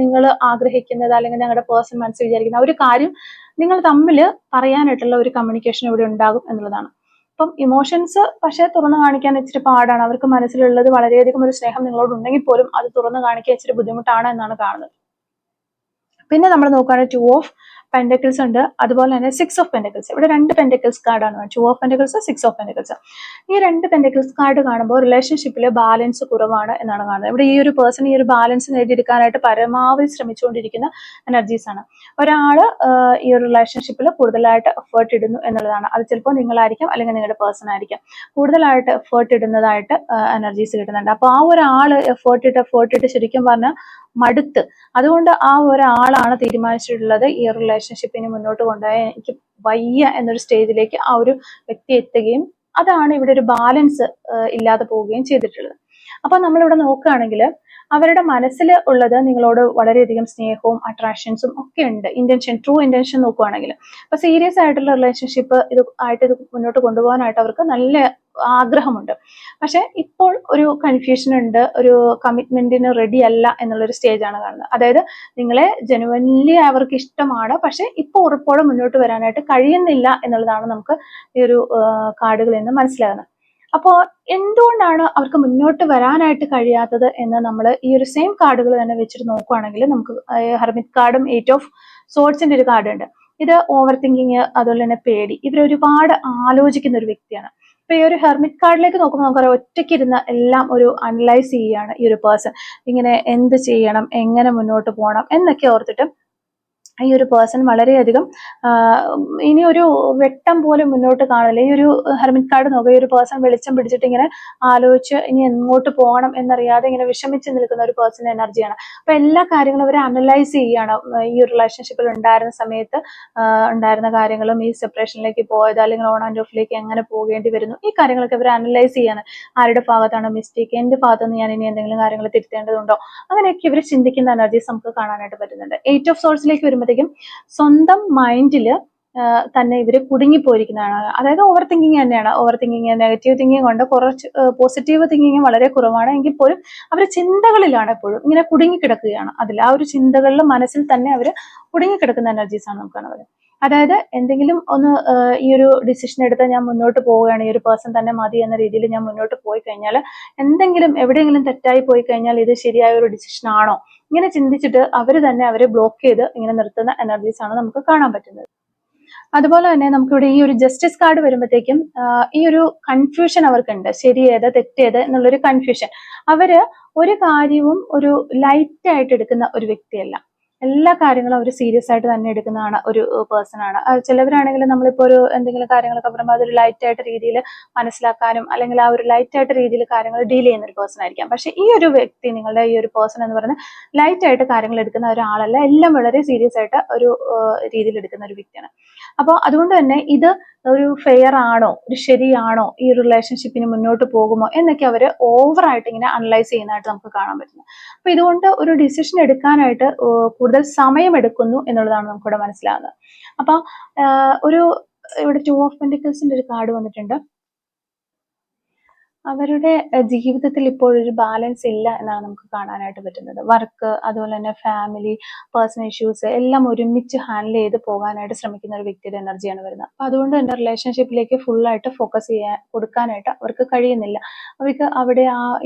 നിങ്ങൾ ആഗ്രഹിക്കുന്നത് അല്ലെങ്കിൽ നിങ്ങളുടെ പേഴ്സൺ മനസ്സിൽ വിചാരിക്കുന്ന ആ ഒരു കാര്യം നിങ്ങൾ തമ്മിൽ പറയാനായിട്ടുള്ള ഒരു കമ്മ്യൂണിക്കേഷൻ ഇവിടെ ഉണ്ടാകും എന്നുള്ളതാണ്. അപ്പം ഇമോഷൻസ് പക്ഷെ തുറന്നു കാണിക്കാൻ ഇച്ചിരി പാടാണ്. അവർക്ക് മനസ്സിലുള്ളത് വളരെയധികം ഒരു സ്നേഹം നിങ്ങളോട് ഉണ്ടെങ്കിൽ പോലും അത് തുറന്നു കാണിക്കാൻ ഇച്ചിരി ബുദ്ധിമുട്ടാണ് എന്നാണ് കാണുന്നത്. പിന്നെ നമ്മൾ നോക്കുകയാണെങ്കിൽ 2 ഓഫ് പെൻഡക്കിൾസ് ഉണ്ട്, അതുപോലെ തന്നെ 6 ഓഫ് പെൻഡക്കിൾസ്. ഇവിടെ 2 പെൻഡക്കിൾസ് കാർഡാണ്, 2 ഓഫ് പെൻഡക്കിൾസ്, 6 ഓഫ് പെൻഡക്കിൾസ്. ഈ 2 പെൻഡക്കിൾസ് കാർഡ് കാണുമ്പോൾ റിലേഷൻഷിപ്പിൽ ബാലൻസ് കുറവാണ് എന്നാണ് കാണുന്നത്. ഇവിടെ ഈ ഒരു പേഴ്സൺ ഈ ഒരു ബാലൻസ് നേടിയെടുക്കാനായിട്ട് പരമാവധി ശ്രമിച്ചുകൊണ്ടിരിക്കുന്ന എനർജീസ് ആണ്. ഒരാള് ഈ ഒരു റിലേഷൻഷിപ്പിൽ കൂടുതലായിട്ട് എഫേർട്ട് ഇടുന്നു എന്നുള്ളതാണ്. അത് ചിലപ്പോൾ നിങ്ങളായിരിക്കാം, അല്ലെങ്കിൽ നിങ്ങളുടെ പേഴ്സൺ ആയിരിക്കാം. കൂടുതലായിട്ട് എഫേർട്ട് ഇടുന്നതായിട്ട് എനർജീസ് കിട്ടുന്നുണ്ട്. അപ്പോൾ ആ ഒരാള് എഫേർട്ട് ഇട്ട് ശരിക്കും പറഞ്ഞാൽ മടുത്ത്, അതുകൊണ്ട് ആ ഒരാളാണ് തീരുമാനിച്ചിട്ടുള്ളത് ഈ റിലേഷൻഷിപ്പിനെ മുന്നോട്ട് കൊണ്ടുപോയി എനിക്ക് വയ്യ എന്നൊരു സ്റ്റേജിലേക്ക് ആ ഒരു വ്യക്തി എത്തുകയും അതാണ് ഇവിടെ ഒരു ബാലൻസ് ഇല്ലാതെ പോവുകയും ചെയ്തിട്ടുള്ളത്. അപ്പൊ നമ്മളിവിടെ നോക്കുകയാണെങ്കിൽ അവരുടെ മനസ്സിൽ ഉള്ളത് നിങ്ങളോട് വളരെയധികം സ്നേഹവും അട്രാക്ഷൻസും ഒക്കെ ഉണ്ട്. ഇന്റൻഷൻ, ട്രൂ ഇന്റൻഷൻ നോക്കുകയാണെങ്കിൽ, അപ്പൊ സീരിയസ് ആയിട്ടുള്ള റിലേഷൻഷിപ്പ് ഇത് മുന്നോട്ട് കൊണ്ടുപോകാനായിട്ട് അവർക്ക് നല്ല ആഗ്രഹമുണ്ട്. പക്ഷെ ഇപ്പോൾ ഒരു കൺഫ്യൂഷൻ ഉണ്ട്, ഒരു കമ്മിറ്റ്മെന്റിന് റെഡി അല്ല എന്നുള്ളൊരു സ്റ്റേജാണ് കാണുന്നത്. അതായത് നിങ്ങളെ ജെനുവൻലി അവർക്ക് ഇഷ്ടമാണ്, പക്ഷെ ഇപ്പോൾ ഉറപ്പോടെ മുന്നോട്ട് വരാനായിട്ട് കഴിയുന്നില്ല എന്നുള്ളതാണ് നമുക്ക് ഈ ഒരു കാർഡുകളിൽ നിന്ന് മനസ്സിലാകുന്നത്. അപ്പോൾ എന്തുകൊണ്ടാണ് അവർക്ക് മുന്നോട്ട് വരാനായിട്ട് കഴിയാത്തത് എന്ന് നമ്മൾ ഈ ഒരു സെയിം കാർഡുകൾ തന്നെ വെച്ചിട്ട് നോക്കുകയാണെങ്കിൽ നമുക്ക് ഹെർമിറ്റ് കാർഡും 8 ഓഫ് സോർഡ്സിന്റെ ഒരു കാർഡ് ഉണ്ട്. ഇത് ഓവർ തിങ്കിങ്, അതുപോലെ തന്നെ പേടി, ഇവരൊരുപാട് ആലോചിക്കുന്ന ഒരു വ്യക്തിയാണ്. ഇപ്പൊ ഈ ഒരു ഹെർമിറ്റ് കാർഡിലേക്ക് നോക്കുമ്പോൾ നമുക്കറിയാം ഒറ്റയ്ക്ക് ഇരുന്ന് എല്ലാം ഒരു അനലൈസ് ചെയ്യുകയാണ് ഈ ഒരു പേഴ്സൺ. ഇങ്ങനെ എന്ത് ചെയ്യണം, എങ്ങനെ മുന്നോട്ട് പോകണം എന്നൊക്കെ ഓർത്തിട്ട് ഈ ഒരു പേഴ്സൺ വളരെയധികം ഇനി ഒരു വെട്ടം പോലും മുന്നോട്ട് കാണില്ല. ഈ ഒരു ഹെർമിറ്റ് കാർഡ് നോക്കുക, ഈ ഒരു പേഴ്സൺ വെളിച്ചം പിടിച്ചിട്ട് ഇങ്ങനെ ആലോചിച്ച് ഇനി എങ്ങോട്ട് പോകണം എന്നറിയാതെ ഇങ്ങനെ വിഷമിച്ച് നിൽക്കുന്ന ഒരു പേഴ്സന്റെ എനർജിയാണ്. അപ്പൊ എല്ലാ കാര്യങ്ങളും അവർ അനലൈസ് ചെയ്യുകയാണ്. ഈ ഒരു റിലേഷൻഷിപ്പിൽ ഉണ്ടായിരുന്ന സമയത്ത് ഉണ്ടായിരുന്ന കാര്യങ്ങളും, ഈ സെപ്പറേഷനിലേക്ക് പോയത് അല്ലെങ്കിൽ ഓൺ ആൻഡ് ഓഫിലേക്ക് എങ്ങനെ പോകേണ്ടി വരുന്നു, ഈ കാര്യങ്ങളൊക്കെ അവർ അനലൈസ് ചെയ്യാണ്. ആരുടെ ഭാഗത്താണ് മിസ്റ്റേക്ക്, എന്റെ ഭാഗത്ത് നിന്ന് ഞാൻ ഇനി എന്തെങ്കിലും കാര്യങ്ങൾ തിരുത്തേണ്ടതുണ്ടോ, അങ്ങനെയൊക്കെ ഇവർ ചിന്തിക്കുന്ന എനർജീസ് നമുക്ക് കാണാനായിട്ട് പറ്റുന്നുണ്ട്. 8 ഓഫ് സോഴ്സിലേക്ക് വരുമ്പോഴത്തേക്കും സ്വന്തം മൈൻഡില് തന്നെ ഇവര് കുടുങ്ങിപ്പോയിരിക്കുന്നതാണ്. അതായത് ഓവർ തിങ്കിങ് തന്നെയാണ്. ഓവർ തിങ്കിങ്, നെഗറ്റീവ് തിങ്കിങ് കൊണ്ട് കുറച്ച് പോസിറ്റീവ് തിങ്കിങ് വളരെ കുറവാണ്. എങ്കിൽ പോലും അവർ ചിന്തകളിലാണ് എപ്പോഴും ഇങ്ങനെ കുടുങ്ങിക്കിടക്കുകയാണ്. അതിൽ ആ ഒരു ചിന്തകളിൽ മനസ്സിൽ തന്നെ അവർ കുടുങ്ങിക്കിടക്കുന്ന എനർജീസ് ആണ് നമുക്ക് കാണുന്നത്. അതായത് എന്തെങ്കിലും ഒന്ന് ഈ ഒരു ഡിസിഷൻ എടുത്ത് ഞാൻ മുന്നോട്ട് പോവുകയാണ്, ഈ ഒരു പേഴ്സൺ തന്നെ മതി എന്ന രീതിയിൽ ഞാൻ മുന്നോട്ട് പോയി കഴിഞ്ഞാൽ എന്തെങ്കിലും എവിടെയെങ്കിലും തെറ്റായി പോയി കഴിഞ്ഞാൽ ഇത് ശരിയായ ഒരു ഡിസിഷൻ ആണോ, ഇങ്ങനെ ചിന്തിച്ചിട്ട് അവരെ ബ്ലോക്ക് ചെയ്ത് ഇങ്ങനെ നിർത്തുന്ന എനർജീസ് ആണ് നമുക്ക് കാണാൻ പറ്റുന്നത്. അതുപോലെ തന്നെ നമുക്കിവിടെ ഈ ഒരു ജസ്റ്റിസ് കാർഡ് വരുമ്പോഴത്തേക്കും ഈ ഒരു കൺഫ്യൂഷൻ അവർക്കുണ്ട്, ശരിയേത് തെറ്റേത് എന്നുള്ളൊരു കൺഫ്യൂഷൻ. അവര് ഒരു കാര്യവും ഒരു ലൈറ്റ് ആയിട്ട് എടുക്കുന്ന ഒരു വ്യക്തിയല്ല. എല്ലാ കാര്യങ്ങളും അവർ സീരിയസ് ആയിട്ട് തന്നെ എടുക്കുന്നതാണ് ഒരു പേഴ്സൺ ആണ്. ചിലവരാണെങ്കിൽ നമ്മളിപ്പോൾ ഒരു എന്തെങ്കിലും കാര്യങ്ങളൊക്കെ പറയുമ്പോൾ അതൊരു ലൈറ്റ് ആയിട്ട് രീതിയിൽ മനസ്സിലാക്കാനും അല്ലെങ്കിൽ ആ ഒരു ലൈറ്റ് ആയിട്ട് രീതിയിൽ കാര്യങ്ങൾ ഡീൽ ചെയ്യുന്ന ഒരു പേഴ്സൺ ആയിരിക്കാം. പക്ഷെ ഈ ഒരു വ്യക്തി, നിങ്ങളുടെ ഈ ഒരു പേഴ്സൺ എന്ന് പറയുന്നത് ലൈറ്റ് ആയിട്ട് കാര്യങ്ങൾ എടുക്കുന്ന ഒരാളല്ല, എല്ലാം വളരെ സീരിയസ് ആയിട്ട് ഒരു രീതിയിൽ എടുക്കുന്ന ഒരു വ്യക്തിയാണ്. അപ്പോൾ അതുകൊണ്ട് തന്നെ ഇത് ഒരു ഫെയർ ആണോ, ഒരു ശരിയാണോ, ഈ ഒരു റിലേഷൻഷിപ്പിന് മുന്നോട്ട് പോകുമോ എന്നൊക്കെ അവർ ഓവറായിട്ട് ഇങ്ങനെ അനലൈസ് ചെയ്യുന്നതായിട്ട് നമുക്ക് കാണാൻ പറ്റുന്നു. അപ്പൊ ഇതുകൊണ്ട് ഒരു ഡിസിഷൻ എടുക്കാനായിട്ട് കൂടുതൽ സമയം എടുക്കുന്നു എന്നുള്ളതാണ് നമുക്കിവിടെ മനസ്സിലാകുന്നത്. അപ്പൊ ഇവിടെ 2 ഓഫ് പെന്റിക്കിൾസിന്റെ ഒരു കാർഡ് വന്നിട്ടുണ്ട്. അവരുടെ ജീവിതത്തിൽ ഇപ്പോൾ ഒരു ബാലൻസ് ഇല്ല എന്നാണ് നമുക്ക് കാണാനായിട്ട് പറ്റുന്നത്. വർക്ക്, അതുപോലെ തന്നെ ഫാമിലി, പേഴ്സണൽ ഇഷ്യൂസ് എല്ലാം ഒരുമിച്ച് ഹാൻഡിൽ ചെയ്ത് പോകാനായിട്ട് ശ്രമിക്കുന്ന ഒരു വ്യക്തിയുടെ എനർജിയാണ് വരുന്നത്. അപ്പൊ അതുകൊണ്ട് തന്നെ റിലേഷൻഷിപ്പിലേക്ക് ഫുള്ളായിട്ട് ഫോക്കസ് കൊടുക്കാനായിട്ട് അവർക്ക് കഴിയുന്നില്ല. അവർക്ക് അവിടെ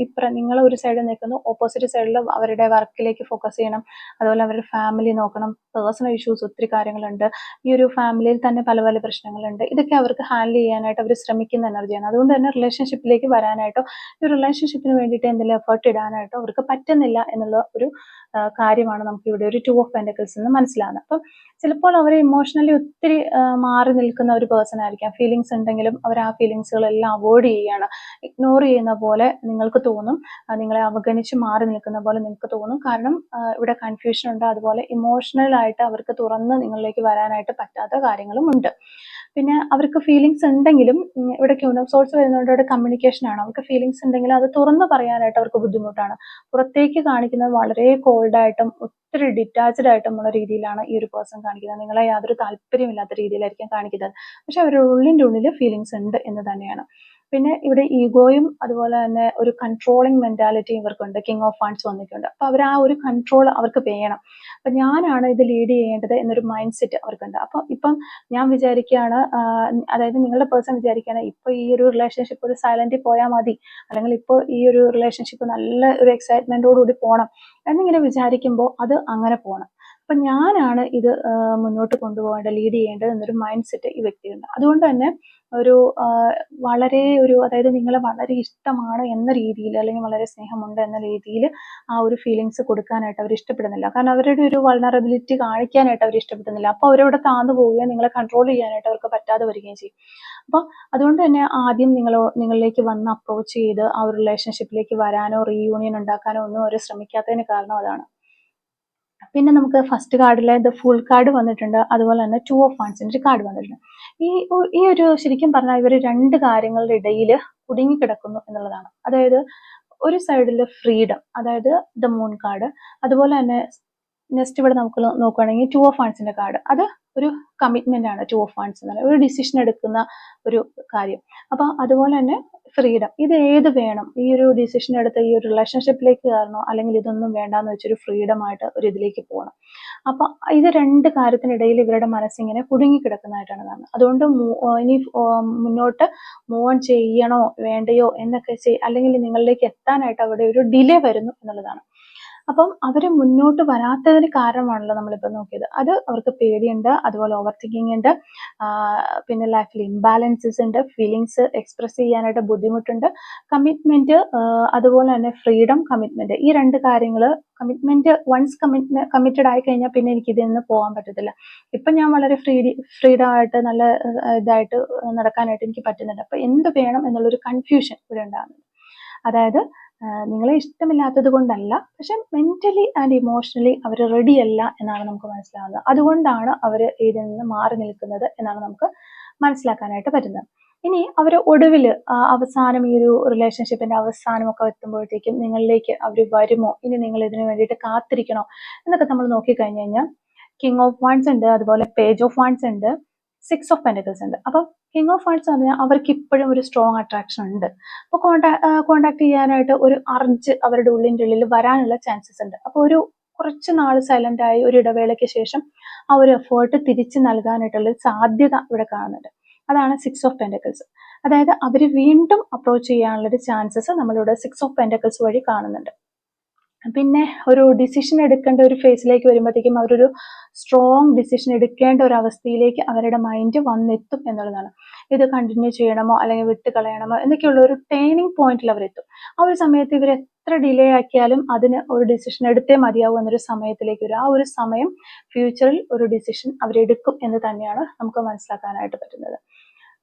നിങ്ങൾ ഒരു സൈഡിൽ നിൽക്കുന്നു, ഓപ്പോസിറ്റ് സൈഡിൽ അവരുടെ വർക്കിലേക്ക് ഫോക്കസ് ചെയ്യണം, അതുപോലെ അവരുടെ ഫാമിലി നോക്കണം, പേഴ്സണൽ ഇഷ്യൂസ് ഒത്തിരി കാര്യങ്ങളുണ്ട്, ഈ ഒരു ഫാമിലിയിൽ തന്നെ പല പല പ്രശ്നങ്ങളുണ്ട്. ഇതൊക്കെ അവർക്ക് ഹാൻഡിൽ ചെയ്യാനായിട്ട് അവർ ശ്രമിക്കുന്ന എനർജിയാണ്. അതുകൊണ്ട് തന്നെ റിലേഷൻഷിപ്പിലേക്ക് വരാനായിട്ടോ ഈ റിലേഷൻഷിപ്പിന് വേണ്ടിയിട്ട് എന്തെങ്കിലും എഫേർട്ട് ഇടാനായിട്ടോ അവർക്ക് പറ്റുന്നില്ല എന്നുള്ള ഒരു കാര്യമാണ് നമുക്ക് ഇവിടെ ഒരു 2 ഓഫ് പെന്റക്കിൾസ് എന്ന് മനസ്സിലാകുന്നത്. അപ്പം ചിലപ്പോൾ അവർ ഇമോഷണലി ഒത്തിരി മാറി നിൽക്കുന്ന ഒരു പേഴ്സൺ ആയിരിക്കാം. ഫീലിങ്സ് ഉണ്ടെങ്കിലും അവർ ആ ഫീലിങ്സുകളെല്ലാം അവോയ്ഡ് ചെയ്യുകയാണ്, ഇഗ്നോർ ചെയ്യുന്ന പോലെ നിങ്ങൾക്ക് തോന്നും, നിങ്ങളെ അവഗണിച്ച് മാറി നിൽക്കുന്ന പോലെ നിങ്ങൾക്ക് തോന്നും. കാരണം ഇവിടെ കൺഫ്യൂഷൻ ഉണ്ട്, അതുപോലെ ഇമോഷണൽ ആയിട്ട് അവർക്ക് തുറന്ന് നിങ്ങളിലേക്ക് വരാനായിട്ട് പറ്റാത്ത കാര്യങ്ങളും ഉണ്ട്. പിന്നെ അവർക്ക് ഫീലിങ്സ് ഉണ്ടെങ്കിലും ഇവിടെ ക്യൂൻ ഓഫ് സോർട്സ് വരുന്നതുകൊണ്ട് ഇവിടെ കമ്മ്യൂണിക്കേഷൻ ആണ്. അവർക്ക് ഫീലിങ്സ് ഉണ്ടെങ്കിലും അത് തുറന്ന് പറയാനായിട്ട് അവർക്ക് ബുദ്ധിമുട്ടാണ്. പുറത്തേക്ക് കാണിക്കുന്നത് വളരെ കോൾഡായിട്ടും ഒത്തിരി ഡിറ്റാച്ച്ഡ് ആയിട്ടുമുള്ള രീതിയിലാണ് ഈ ഒരു പേഴ്സൺ കാണിക്കുന്നത്. നിങ്ങളെ യാതൊരു താല്പര്യമില്ലാത്ത രീതിയിലായിരിക്കും കാണിക്കുന്നത്. പക്ഷെ അവരുടെ ഉള്ളിൻ്റെ ഉള്ളിൽ ഫീലിങ്സ് ഉണ്ട് എന്ന് തന്നെയാണ്. പിന്നെ ഇവിടെ ഈഗോയും അതുപോലെ തന്നെ ഒരു കൺട്രോളിങ് മെന്റാലിറ്റി ഇവർക്കുണ്ട്. കിങ് ഓഫ് വാൻഡ്സ് വന്നിട്ടുണ്ട്. അപ്പൊ അവർ ആ ഒരു കൺട്രോൾ അവർക്ക് വേണം. അപ്പൊ ഞാനാണ് ഇത് ലീഡ് ചെയ്യേണ്ടത് എന്നൊരു മൈൻഡ് സെറ്റ് അവർക്കുണ്ട്. അപ്പൊ ഇപ്പം ഞാൻ വിചാരിക്കുകയാണ്, അതായത് നിങ്ങളുടെ പേഴ്സൺ വിചാരിക്കുകയാണ് ഇപ്പൊ ഈ ഒരു റിലേഷൻഷിപ്പ് ഒരു സൈലന്റിൽ പോയാൽ മതി, അല്ലെങ്കിൽ ഇപ്പോൾ ഈ ഒരു റിലേഷൻഷിപ്പ് നല്ല ഒരു എക്സൈറ്റ്മെന്റോടുകൂടി പോകണം എന്നിങ്ങനെ വിചാരിക്കുമ്പോൾ അത് അങ്ങനെ പോകണം. അപ്പം ഞാനാണ് ഇത് മുന്നോട്ട് കൊണ്ടുപോകേണ്ടത്, ലീഡ് ചെയ്യേണ്ടത് എന്നൊരു മൈൻഡ് സെറ്റ് ഈ വ്യക്തിയുണ്ട്. അതുകൊണ്ട് തന്നെ ഒരു വളരെ അതായത് നിങ്ങളെ വളരെ ഇഷ്ടമാണ് എന്ന രീതിയിൽ, അല്ലെങ്കിൽ വളരെ സ്നേഹമുണ്ട് എന്ന രീതിയിൽ ആ ഒരു ഫീലിങ്സ് കൊടുക്കാനായിട്ട് അവർ ഇഷ്ടപ്പെടുന്നില്ല. കാരണം അവരുടെ ഒരു വൾണറബിലിറ്റി കാണിക്കാനായിട്ട് അവർ ഇഷ്ടപ്പെടുന്നില്ല. അപ്പോൾ അവരവിടെ താന്നു പോവുകയും നിങ്ങളെ കൺട്രോൾ ചെയ്യാനായിട്ട് അവർക്ക് പറ്റാതെ വരികയും ചെയ്യും. അപ്പോൾ അതുകൊണ്ട് തന്നെ ആദ്യം നിങ്ങളിലേക്ക് വന്ന് അപ്രോച്ച് ചെയ്ത് ആ ഒരു റിലേഷൻഷിപ്പിലേക്ക് വരാനോ റീയൂണിയൻ ഉണ്ടാക്കാനോ ഒന്നും അവർ ശ്രമിക്കാത്തതിന് കാരണം അതാണ്. പിന്നെ നമുക്ക് ഫസ്റ്റ് കാർഡിലെ ദ ഫുൾ കാർഡ് വന്നിട്ടുണ്ട്. അതുപോലെ തന്നെ 2 ഓഫ് വാൻസിന്റെ കാർഡ് വന്നിട്ടുണ്ട്. ഈ ഒരു ശരിക്കും പറഞ്ഞാൽ ഇവർ രണ്ട് കാര്യങ്ങളുടെ ഇടയിൽ കുടുങ്ങിക്കിടക്കുന്നു എന്നുള്ളതാണ്. അതായത് ഒരു സൈഡിൽ ഫ്രീഡം, അതായത് ദ മൂൺ കാർഡ്. അതുപോലെ തന്നെ നെക്സ്റ്റ് ഇവിടെ നമുക്ക് നോക്കുകയാണെങ്കിൽ 2 ഓഫ് വാൻസിന്റെ കാർഡ്. അത് ഒരു കമ്മിറ്റ്മെന്റ് ആണ്. 2 ഓഫ് വാൻസ് എന്ന് പറയുന്നത് ഒരു ഡിസിഷൻ എടുക്കുന്ന ഒരു കാര്യം. അപ്പൊ അതുപോലെ തന്നെ ഫ്രീഡം, ഇത് ഏത് വേണം, ഈ ഒരു ഡിസിഷൻ എടുത്ത് ഈ ഒരു റിലേഷൻഷിപ്പിലേക്ക് കയറണോ അല്ലെങ്കിൽ ഇതൊന്നും വേണ്ടാന്ന് വെച്ചൊരു ഫ്രീഡം ആയിട്ട് ഒരു ഇതിലേക്ക് പോകണം. അപ്പൊ ഇത് രണ്ട് കാര്യത്തിനിടയിൽ ഇവരുടെ മനസ്സിങ്ങനെ കുടുങ്ങിക്കിടക്കുന്നതായിട്ടാണ് കാണുന്നത്. അതുകൊണ്ട് ഇനി മുന്നോട്ട് മൂവ് ഓൺ ചെയ്യണോ വേണ്ടയോ എന്നൊക്കെ അല്ലെങ്കിൽ നിങ്ങളിലേക്ക് എത്താനായിട്ട് അവിടെ ഒരു ഡിലേ വരുന്നു എന്നുള്ളതാണ്. അപ്പം അവര് മുന്നോട്ട് വരാത്തതിന് കാരണമാണല്ലോ നമ്മളിപ്പോൾ നോക്കിയത്. അത് അവർക്ക് പേടിയുണ്ട്, അതുപോലെ ഓവർ തിങ്കിങ് ഉണ്ട്, പിന്നെ ലൈഫിൽ ഇംബാലൻസസ് ഉണ്ട്, ഫീലിങ്സ് എക്സ്പ്രസ് ചെയ്യാനായിട്ട് ബുദ്ധിമുട്ടുണ്ട്, കമ്മിറ്റ്മെന്റ്, അതുപോലെ തന്നെ ഫ്രീഡം, കമ്മിറ്റ്മെന്റ്, ഈ രണ്ട് കാര്യങ്ങൾ. കമ്മിറ്റ്മെന്റ് വൺസ് കമ്മിറ്റഡ് ആയി കഴിഞ്ഞാൽ പിന്നെ എനിക്ക് ഇതിൽ നിന്ന് പോകാൻ പറ്റത്തില്ല. ഇപ്പൊ ഞാൻ വളരെ ഫ്രീഡം ആയിട്ട് നല്ല ഇതായിട്ട് നടക്കാനായിട്ട് എനിക്ക് പറ്റുന്നുണ്ട്. അപ്പൊ എന്ത് വേണം എന്നുള്ളൊരു കൺഫ്യൂഷൻ ഇവിടെ ഉണ്ടാകുന്നത്. അതായത് നിങ്ങളെ ഇഷ്ടമില്ലാത്തത് കൊണ്ടല്ല, പക്ഷെ മെന്റലി ആൻഡ് ഇമോഷണലി അവർ റെഡി അല്ല എന്നാണ് നമുക്ക് മനസ്സിലാവുന്നത്. അതുകൊണ്ടാണ് അവർ ഇതിൽ നിന്ന് മാറി നിൽക്കുന്നത് എന്നാണ് നമുക്ക് മനസ്സിലാക്കാനായിട്ട് പറ്റുന്നത്. ഇനി അവർ ഒടുവിൽ അവസാനം ഈ ഒരു റിലേഷൻഷിപ്പിന്റെ അവസാനമൊക്കെ എത്തുമ്പോഴത്തേക്കും നിങ്ങളിലേക്ക് അവർ വരുമോ, ഇനി നിങ്ങൾ ഇതിനു വേണ്ടിയിട്ട് കാത്തിരിക്കണോ എന്നൊക്കെ നമ്മൾ നോക്കിക്കഴിഞ്ഞു കഴിഞ്ഞാൽ കിങ് ഓഫ് വാൻസ് ഉണ്ട്, അതുപോലെ പേജ് ഓഫ് വാൻസ് ഉണ്ട്, 6 ഓഫ് പെന്റക്കിൾസ് ഉണ്ട്. അപ്പൊ കിങ് ഓഫ് വാൻസ് പറഞ്ഞാൽ അവർക്ക് ഇപ്പോഴും ഒരു സ്ട്രോങ് അട്രാക്ഷൻ ഉണ്ട്. അപ്പോൾ കോണ്ടാക്ട് ചെയ്യാനായിട്ട് ഒരു അർജ് അവരുടെ ഉള്ളിൽ വരാനുള്ള ചാൻസസ് ഉണ്ട്. അപ്പോൾ ഒരു കുറച്ച് നാൾ സൈലന്റ് ആയി ഒരു ഇടവേളയ്ക്ക് ശേഷം ആ ഒരു എഫേർട്ട് തിരിച്ചു നൽകാനായിട്ടുള്ള സാധ്യത ഇവിടെ കാണുന്നുണ്ട്. അതാണ് 6 ഓഫ് പെന്റക്കിൾസ്. അതായത് അവർ വീണ്ടും അപ്രോച്ച് ചെയ്യാനുള്ളൊരു ചാൻസസ് നമ്മളിവിടെ 6 ഓഫ് പെന്റക്കിൾസ് വഴി കാണുന്നുണ്ട്. പിന്നെ ഒരു ഡിസിഷൻ എടുക്കേണ്ട ഒരു ഫേസിലേക്ക് വരുമ്പോഴത്തേക്കും അവരൊരു സ്ട്രോങ് ഡിസിഷൻ എടുക്കേണ്ട ഒരു അവസ്ഥയിലേക്ക് അവരുടെ മൈൻഡ് വന്നെത്തും എന്നുള്ളതാണ്. ഇത് കണ്ടിന്യൂ ചെയ്യണമോ അല്ലെങ്കിൽ വിട്ട് കളയണമോ എന്നൊക്കെയുള്ള ഒരു ടേണിംഗ് പോയിന്റിൽ അവരെത്തും. ആ ഒരു സമയത്ത് ഇവർ എത്ര ഡിലേ ആക്കിയാലും അതിന് ഒരു ഡിസിഷൻ എടുത്തേ മതിയാവും എന്നൊരു സമയത്തിലേക്ക് വരും. ആ ഒരു സമയം ഫ്യൂച്ചറിൽ ഒരു ഡിസിഷൻ അവരെടുക്കും എന്ന് തന്നെയാണ് നമുക്ക് മനസ്സിലാക്കാനായിട്ട് പറ്റുന്നത്.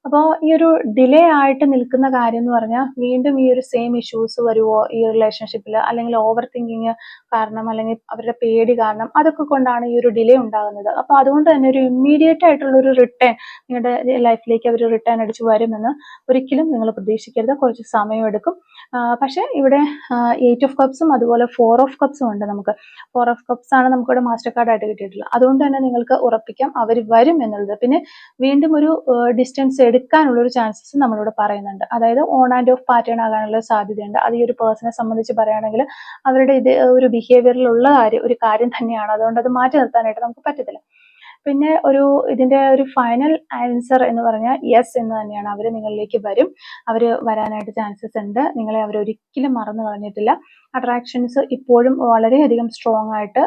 അപ്പോൾ ഈ ഒരു ഡിലേ ആയിട്ട് നിൽക്കുന്ന കാര്യം എന്ന് പറഞ്ഞാൽ വീണ്ടും ഈ ഒരു സെയിം ഇഷ്യൂസ് വരുമോ ഈ റിലേഷൻഷിപ്പിൽ, അല്ലെങ്കിൽ ഓവർ തിങ്കിങ് കാരണം, അല്ലെങ്കിൽ അവരുടെ പേടി കാരണം, അതൊക്കെ കൊണ്ടാണ് ഈ ഒരു ഡിലേ ഉണ്ടാകുന്നത്. അപ്പോൾ അതുകൊണ്ട് തന്നെ ഒരു ഇമ്മീഡിയറ്റ് ആയിട്ടുള്ള ഒരു റിട്ടേൺ നിങ്ങളുടെ ലൈഫിലേക്ക് അവർ റിട്ടേൺ അടിച്ച് വരുമെന്ന് ഒരിക്കലും നിങ്ങൾ പ്രതീക്ഷിക്കരുത്. കുറച്ച് സമയം എടുക്കും. പക്ഷേ ഇവിടെ 8 ഓഫ് കപ്സും അതുപോലെ 4 ഓഫ് കപ്സും ഉണ്ട്. നമുക്ക് 4 ഓഫ് കപ്സ് ആണ് നമുക്കിവിടെ മാസ്റ്റർ കാർഡ് ആയിട്ട് കിട്ടിയിട്ടുള്ളത്. അതുകൊണ്ട് തന്നെ നിങ്ങൾക്ക് ഉറപ്പിക്കാം അവർ വരും എന്നുള്ളത്. പിന്നെ വീണ്ടും ഒരു ഡിസ്റ്റൻസ് എടുക്കാനുള്ള ഒരു ചാൻസസ് നമ്മളിവിടെ പറയുന്നുണ്ട്. അതായത് ഓൺ ആൻഡ് ഓഫ് പാറ്റേൺ ആകാനുള്ള സാധ്യതയുണ്ട്. അത് ഈ ഒരു പേഴ്സണെ സംബന്ധിച്ച് പറയുകയാണെങ്കിൽ അവരുടെ ഇത് ഒരു ബിഹേവിയറിലുള്ള ഒരു കാര്യം തന്നെയാണ്. അതുകൊണ്ട് അത് മാറ്റി നിർത്താനായിട്ട് നമുക്ക് പറ്റത്തില്ല. പിന്നെ ഇതിന്റെ ഒരു ഫൈനൽ ആൻസർ എന്ന് പറഞ്ഞാൽ യെസ് എന്ന് തന്നെയാണ്. അവർ നിങ്ങളിലേക്ക് വരും, അവർ വരാനായിട്ട് ചാൻസസ് ഉണ്ട്. നിങ്ങളെ അവർ ഒരിക്കലും മറന്നു കളഞ്ഞിട്ടില്ല. അട്രാക്ഷൻസ് ഇപ്പോഴും വളരെയധികം സ്ട്രോങ് ആയിട്ട്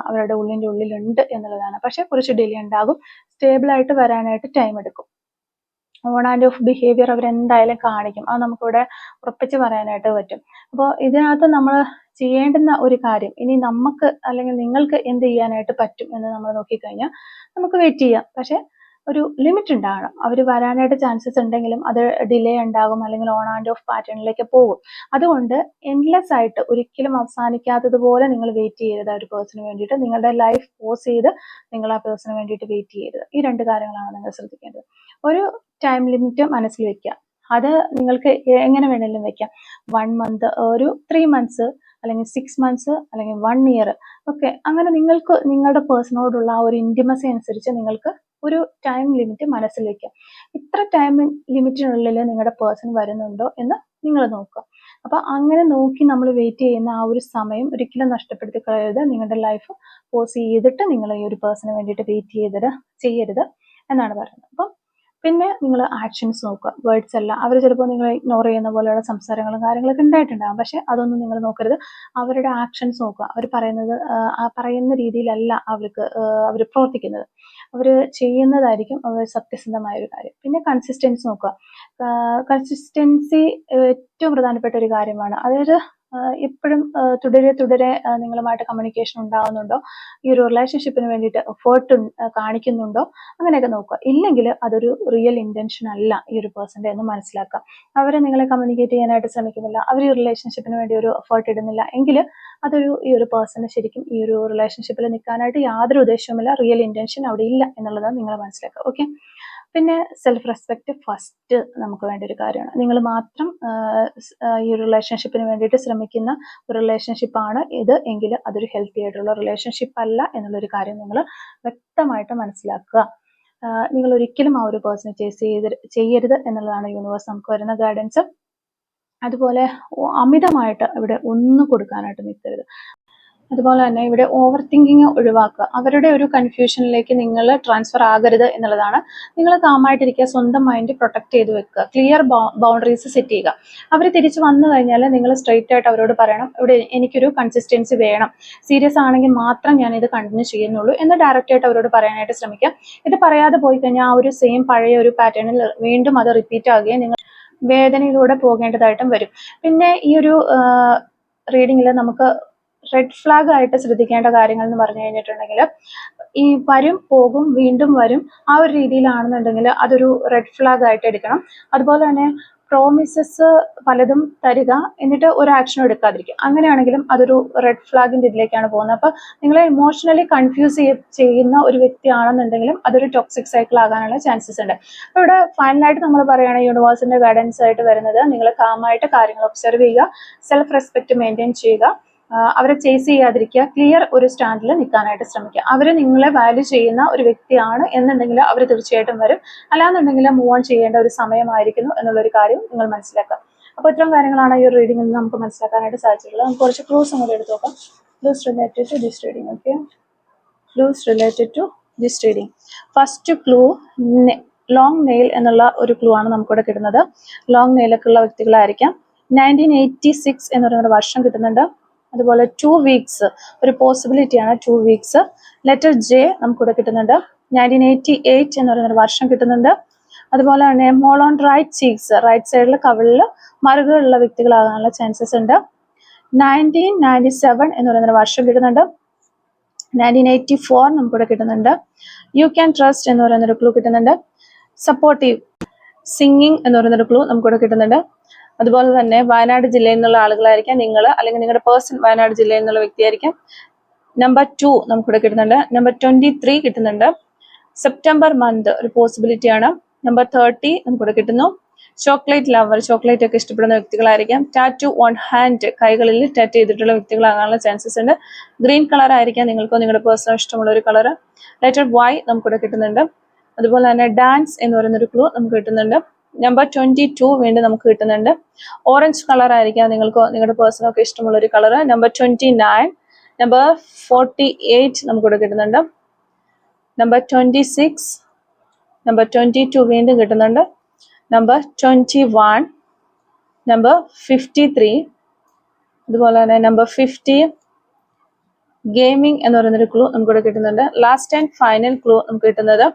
അവരുടെ ഉള്ളിലുണ്ട് എന്നുള്ളതാണ്. പക്ഷെ കുറച്ച് ഡിലേ ഉണ്ടാകും. സ്റ്റേബിൾ ആയിട്ട് വരാനായിട്ട് ടൈം എടുക്കും. ഓൺ ആൻഡ് ഓഫ് ബിഹേവിയർ അവരെന്തായാലും കാണിക്കും. അത് നമുക്കിവിടെ ഉറപ്പിച്ച് പറയാനായിട്ട് പറ്റും. അപ്പോൾ ഇതിനകത്ത് നമ്മൾ ചെയ്യേണ്ടുന്ന ഒരു കാര്യം, ഇനി നമുക്ക് അല്ലെങ്കിൽ നിങ്ങൾക്ക് എന്ത് ചെയ്യാനായിട്ട് പറ്റും എന്ന് നമ്മൾ നോക്കിക്കഴിഞ്ഞാൽ നമുക്ക് വെയിറ്റ് ചെയ്യാം. പക്ഷെ ഒരു ലിമിറ്റ് ഉണ്ടാകണം. അവർ വരാനായിട്ട് ചാൻസസ് ഉണ്ടെങ്കിലും അത് ഡിലേ ഉണ്ടാകും, അല്ലെങ്കിൽ ഓൺ ആൻഡ് ഓഫ് പാറ്റേണിലേക്ക് പോകും. അതുകൊണ്ട് എൻഡ്ലെസ് ആയിട്ട് ഒരിക്കലും അവസാനിക്കാത്തതുപോലെ നിങ്ങൾ വെയിറ്റ് ചെയ്യരുത് ഒരു പേഴ്സണിന് വേണ്ടിയിട്ട്. നിങ്ങളുടെ ലൈഫ് പോസ് ചെയ്ത് നിങ്ങൾ ആ പേഴ്സണിന് വേണ്ടിയിട്ട് വെയിറ്റ് ചെയ്യരുത്. ഈ രണ്ട് കാര്യങ്ങളാണ് നിങ്ങൾ ശ്രദ്ധിക്കേണ്ടത്. ഒരു ടൈം ലിമിറ്റ് മനസ്സിൽ വെക്കുക. അത് നിങ്ങൾക്ക് എങ്ങനെ വേണമെങ്കിലും വെക്കാം. 1 മന്ത്, ഒരു 3 മന്ത്സ്, അല്ലെങ്കിൽ 6 മന്ത്സ്, അല്ലെങ്കിൽ 1 ഇയർ ഒക്കെ. അങ്ങനെ നിങ്ങൾക്ക് നിങ്ങളുടെ പേഴ്സണോടുള്ള ആ ഒരു ഇന്റിമസി അനുസരിച്ച് നിങ്ങൾക്ക് ഒരു ടൈം ലിമിറ്റ് മനസ്സിൽ വെക്കാം. ഇത്ര ടൈം ലിമിറ്റിനുള്ളിൽ നിങ്ങളുടെ പേഴ്സൺ വരുന്നുണ്ടോ എന്ന് നിങ്ങൾ നോക്കുക. അപ്പൊ അങ്ങനെ നോക്കി നമ്മൾ വെയിറ്റ് ചെയ്യുന്ന ആ ഒരു സമയം ഒരിക്കലും നഷ്ടപ്പെടുത്തി കളയരുത്. നിങ്ങളുടെ ലൈഫ് പോസ് ചെയ്തിട്ട് നിങ്ങൾ ഈ ഒരു പേഴ്സണിന് വേണ്ടിയിട്ട് വെയിറ്റ് ചെയ്യരുത് എന്നാണ് പറയുന്നത്. അപ്പം പിന്നെ നിങ്ങൾ ആക്ഷൻസ് നോക്കുക. വേർഡ്സ് അല്ല, അവർ ചിലപ്പോൾ നിങ്ങൾ ഇഗ്നോർ ചെയ്യുന്ന പോലെയുള്ള സംസാരങ്ങളും കാര്യങ്ങളൊക്കെ ഉണ്ടായിട്ടുണ്ടാകും. പക്ഷെ അതൊന്നും നിങ്ങൾ നോക്കരുത്. അവരുടെ ആക്ഷൻസ് നോക്കുക. അവർ പറയുന്നത് പറയുന്ന രീതിയിലല്ല അവർ പ്രവർത്തിക്കുന്നത്. അവർ ചെയ്യുന്നതായിരിക്കും അവർ സത്യസന്ധമായ ഒരു കാര്യം. പിന്നെ കൺസിസ്റ്റൻസി നോക്കുക. കൺസിസ്റ്റൻസി ഏറ്റവും പ്രധാനപ്പെട്ട ഒരു കാര്യമാണ്. അതായത് എപ്പോഴും തുടരെ നിങ്ങളുമായിട്ട് കമ്മ്യൂണിക്കേഷൻ ഉണ്ടാവുന്നുണ്ടോ, ഈ ഒരു റിലേഷൻഷിപ്പിന് വേണ്ടിയിട്ട് എഫേർട്ട് കാണിക്കുന്നുണ്ടോ, അങ്ങനെയൊക്കെ നോക്കുക. ഇല്ലെങ്കിൽ അതൊരു റിയൽ ഇന്റൻഷൻ അല്ല ഈ ഒരു പേഴ്സന്റെ എന്ന് മനസ്സിലാക്കുക. അവരെ നിങ്ങളെ കമ്മ്യൂണിക്കേറ്റ് ചെയ്യാനായിട്ട് ശ്രമിക്കുന്നില്ല, അവർ ഈ റിലേഷൻഷിപ്പിന് വേണ്ടി ഒരു എഫേർട്ട് ഇടുന്നില്ല എങ്കിൽ ഈ ഒരു പേഴ്സണ് ശരിക്കും ഈ ഒരു റിലേഷൻഷിപ്പിൽ നിൽക്കാനായിട്ട് യാതൊരു ഉദ്ദേശവുമില്ല, റിയൽ ഇന്റൻഷൻ അവിടെ ഇല്ല എന്നുള്ളത് നിങ്ങൾ മനസ്സിലാക്കുക. ഓക്കെ. പിന്നെ സെൽഫ് റെസ്പെക്ട് ഫസ്റ്റ് നമുക്ക് വേണ്ട ഒരു കാര്യമാണ്. നിങ്ങൾ മാത്രം ഈ റിലേഷൻഷിപ്പിന് വേണ്ടിയിട്ട് ശ്രമിക്കുന്ന ഒരു റിലേഷൻഷിപ്പാണ് ഇത് എങ്കിൽ അതൊരു ഹെൽത്തി ആയിട്ടുള്ള റിലേഷൻഷിപ്പ് അല്ല എന്നുള്ളൊരു കാര്യം നിങ്ങൾ വ്യക്തമായിട്ട് മനസ്സിലാക്കുക. നിങ്ങൾ ഒരിക്കലും ആ ഒരു പേഴ്സണെ ചേസ് ചെയ്യരുത് എന്നുള്ളതാണ് യൂണിവേഴ്സ് നമുക്ക് വരുന്ന ഗൈഡൻസ്. അതുപോലെ അമിതമായിട്ട് ഇവിടെ ഒന്നും കൊടുക്കാനായിട്ട് നിൽക്കരുത്. അതുപോലെ തന്നെ ഇവിടെ ഓവർ തിങ്കിങ് ഒഴിവാക്കുക. അവരുടെ ഒരു കൺഫ്യൂഷനിലേക്ക് നിങ്ങൾ ട്രാൻസ്ഫർ ആകരുത് എന്നുള്ളതാണ്. നിങ്ങൾ കാമായിട്ടിരിക്കുക, സ്വന്തം മൈൻഡ് പ്രൊട്ടക്ട് ചെയ്ത് വെക്കുക, ക്ലിയർ ബൗണ്ടറീസ് സെറ്റ് ചെയ്യുക. അവർ തിരിച്ച് വന്നു കഴിഞ്ഞാൽ നിങ്ങൾ സ്ട്രെയിറ്റ് ആയിട്ട് അവരോട് പറയണം, ഇവിടെ എനിക്കൊരു കൺസിസ്റ്റൻസി വേണം, സീരിയസ് ആണെങ്കിൽ മാത്രം ഞാൻ ഇത് കണ്ടിന്യൂ ചെയ്യുന്നുള്ളൂ എന്ന് ഡയറക്റ്റ് ആയിട്ട് അവരോട് പറയാനായിട്ട് ശ്രമിക്കുക. ഇത് പറയാതെ പോയി കഴിഞ്ഞാൽ ആ ഒരു സെയിം പഴയ ഒരു പാറ്റേണിൽ വീണ്ടും അത് റിപ്പീറ്റ് ആകുകയും നിങ്ങൾ വേദനയിലൂടെ പോകേണ്ടതായിട്ടും വരും. പിന്നെ ഈ ഒരു റീഡിങ്ങിൽ നമുക്ക് റെഡ് ഫ്ലാഗ് ആയിട്ട് ശ്രദ്ധിക്കേണ്ട കാര്യങ്ങൾ എന്ന് പറഞ്ഞു കഴിഞ്ഞിട്ടുണ്ടെങ്കിൽ, ഈ വരും പോകും വീണ്ടും വരും ആ ഒരു രീതിയിലാണെന്നുണ്ടെങ്കിൽ അതൊരു റെഡ് ഫ്ലാഗ് ആയിട്ട് എടുക്കണം. അതുപോലെ തന്നെ പ്രോമിസസ് പലതും തരിക എന്നിട്ട് ഒരു ആക്ഷനും എടുക്കാതിരിക്കുക, അങ്ങനെയാണെങ്കിലും അതൊരു റെഡ് ഫ്ലാഗിന്റെ ഇതിലേക്കാണ് പോകുന്നത്. അപ്പൊ നിങ്ങളെ ഇമോഷണലി കൺഫ്യൂസ് ചെയ്യുന്ന ഒരു വ്യക്തിയാണെന്നുണ്ടെങ്കിലും അതൊരു ടോക്സിക് സൈക്കിൾ ആകാനുള്ള ചാൻസസ് ഉണ്ട്. അപ്പൊ ഇവിടെ ഫൈനലായിട്ട് നമ്മൾ പറയുകയാണെങ്കിൽ യൂണിവേഴ്സിന്റെ ഗൈഡൻസ് ആയിട്ട് വരുന്നത്, നിങ്ങൾ കാമായിട്ട് കാര്യങ്ങൾ ഒബ്സർവ് ചെയ്യുക, സെൽഫ് റെസ്പെക്ട് മെയിൻറ്റെയിൻ ചെയ്യുക, അവരെ ചേസ് ചെയ്യാതിരിക്കുക, ക്ലിയർ ഒരു സ്റ്റാൻഡിൽ നിൽക്കാനായിട്ട് ശ്രമിക്കുക. അവർ നിങ്ങളെ വാല്യൂ ചെയ്യുന്ന ഒരു വ്യക്തിയാണ് എന്നുണ്ടെങ്കിൽ അവർ തീർച്ചയായിട്ടും വരും, അല്ലാന്നുണ്ടെങ്കിൽ മൂവ് ഓൺ ചെയ്യേണ്ട ഒരു സമയമായിരിക്കുന്നു എന്നുള്ളൊരു കാര്യം നിങ്ങൾ മനസ്സിലാക്കുക. അപ്പോൾ ഇത്തരം കാര്യങ്ങളാണ് ഈ ഒരു റീഡിങ്ങിൽ നിന്ന് നമുക്ക് മനസ്സിലാക്കാനായിട്ട് സാധിച്ചിട്ടുള്ളത്. നമുക്ക് കുറച്ച് ക്ലൂസും കൂടി എടുത്ത് നോക്കാം. Clues related to this reading. Okay, clues related to this reading. First clue long nail എന്നുള്ള ഒരു ക്ലൂ ആണ് നമുക്കിവിടെ കിട്ടുന്നത്. ലോങ് നെയിലൊക്കെ ഉള്ള വ്യക്തികളായിരിക്കാം. 1986 എന്ന് പറയുന്ന വർഷം കിട്ടുന്നുണ്ട്. അതുപോലെ 2 വീക്സ് ഒരു പോസിബിലിറ്റിയാണ്. 2 വീക്സ്. ലെറ്റർ ജെ നമുക്കിവിടെ കിട്ടുന്നുണ്ട്. 1988 എന്ന് പറയുന്നൊരു വർഷം കിട്ടുന്നുണ്ട്. അതുപോലെ തന്നെ mole on right cheeks, right സൈഡിൽ കവിളിൽ മറുകളുള്ള വ്യക്തികളാകാനുള്ള ചാൻസസ് ഉണ്ട്. 1997 എന്ന് പറയുന്നൊരു വർഷം കിട്ടുന്നുണ്ട്. 1984 നമുക്കിവിടെ കിട്ടുന്നുണ്ട്. യു ക്യാൻ ട്രസ്റ്റ് എന്ന് പറയുന്നൊരു ക്ലൂ കിട്ടുന്നുണ്ട്. സപ്പോർട്ടീവ് സിംഗിങ് എന്ന് പറയുന്നൊരു ക്ലൂ നമുക്കിവിടെ കിട്ടുന്നുണ്ട്. അതുപോലെ തന്നെ വയനാട് ജില്ലയിൽ നിന്നുള്ള ആളുകളായിരിക്കാം നിങ്ങൾ, അല്ലെങ്കിൽ നിങ്ങളുടെ പേഴ്സൺ വയനാട് ജില്ലയിൽ നിന്നുള്ള വ്യക്തിയായിരിക്കാം. നമ്പർ 2 നമുക്കിവിടെ കിട്ടുന്നുണ്ട്. നമ്പർ 23 കിട്ടുന്നുണ്ട്. സെപ്റ്റംബർ മന്ത് ഒരു പോസിബിലിറ്റിയാണ്. നമ്പർ 30 നമുക്കിവിടെ കിട്ടുന്നു. ചോക്ലേറ്റ് ലവർ, ചോക്ലേറ്റ് ഒക്കെ ഇഷ്ടപ്പെടുന്ന വ്യക്തികളായിരിക്കാം. ടാറ്റു ഓൺ ഹാൻഡ്, കൈകളിൽ ടാറ്റു ചെയ്തിട്ടുള്ള വ്യക്തികളാകാനുള്ള ചാൻസസ് ഉണ്ട്. ഗ്രീൻ കളർ ആയിരിക്കാം നിങ്ങൾക്കോ നിങ്ങളുടെ പേഴ്സണോ ഇഷ്ടമുള്ള ഒരു കളർ. ലെറ്റർ വൈ നമുക്കിവിടെ കിട്ടുന്നുണ്ട്. അതുപോലെ തന്നെ ഡാൻസ് എന്ന് പറയുന്നൊരു ക്ലൂ നമുക്ക് കിട്ടുന്നുണ്ട്. നമ്പർ 22 വീണ്ടും നമുക്ക് കിട്ടുന്നുണ്ട്. ഓറഞ്ച് കളർ ആയിരിക്കാം നിങ്ങൾക്കോ നിങ്ങളുടെ പേഴ്സണൊക്കെ ഇഷ്ടമുള്ള ഒരു കളർ. നമ്പർ 29. നമ്പർ 48 നമുക്കിവിടെ കിട്ടുന്നുണ്ട്. നമ്പർ 26. നമ്പർ 22 വീണ്ടും കിട്ടുന്നുണ്ട്. നമ്പർ 21. നമ്പർ 53. അതുപോലെ തന്നെ നമ്പർ 50. ഗെയിമിംഗ് എന്ന് പറയുന്നൊരു ക്ലൂ നമുക്കിവിടെ കിട്ടുന്നുണ്ട്. ലാസ്റ്റ് ആൻഡ് ഫൈനൽ ക്ലൂ നമുക്ക് കിട്ടുന്നത്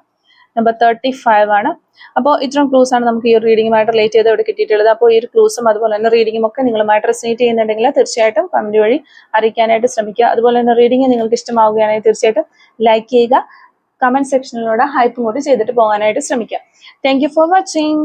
നമ്പർ 35 ആണ്. അപ്പോൾ ഇത്തരം ക്ലൂസ് ആണ് നമുക്ക് ഈ ഒരു റീഡിങ്ങുമായിട്ട് റിലേറ്റ് ചെയ്ത് ഇവിടെ കിട്ടിയിട്ടുള്ളത്. അപ്പോൾ ഈ ഒരു ക്ലൂസും അതുപോലെ തന്നെ റീഡിങ്ങും ഒക്കെ നിങ്ങളുമായിട്ട് റെസനേറ്റ് ചെയ്യുന്നുണ്ടെങ്കിൽ തീർച്ചയായിട്ടും കമന്റ് വഴി അറിയിക്കാനായിട്ട് ശ്രമിക്കുക. അതുപോലെ തന്നെ റീഡിങ് നിങ്ങൾക്ക് ഇഷ്ടമാവുകയാണെങ്കിൽ തീർച്ചയായിട്ടും ലൈക്ക് ചെയ്യുക, കമന്റ് സെക്ഷനിലൂടെ ഹൈപ്പും കൂടി ചെയ്തിട്ട് പോകാനായിട്ട് ശ്രമിക്കുക. Thank you for watching.